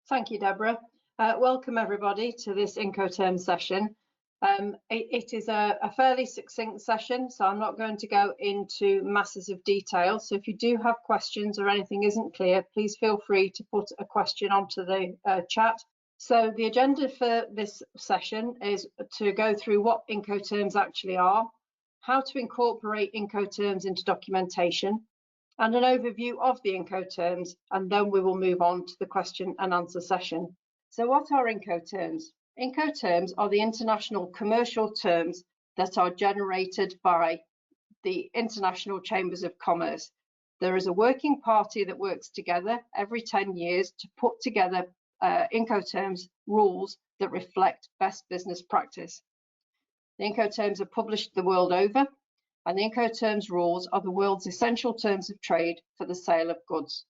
Thank you, Deborah. Welcome everybody to this Incoterms session. It is a fairly succinct session, so I'm not going to go into masses of detail. So if you do have questions or anything isn't clear, please feel free to put a question onto the chat. So the agenda for this session is to go through what Incoterms actually are, how to incorporate Incoterms into documentation, and an overview of the Incoterms, and then we will move on to the question and answer session. So what are Incoterms? Incoterms are the international commercial terms that are generated by the International Chambers of Commerce. There is a working party that works together every 10 years to put together Incoterms rules that reflect best business practice. The Incoterms are published the world over, and the Incoterms rules are the world's essential terms of trade for the sale of goods.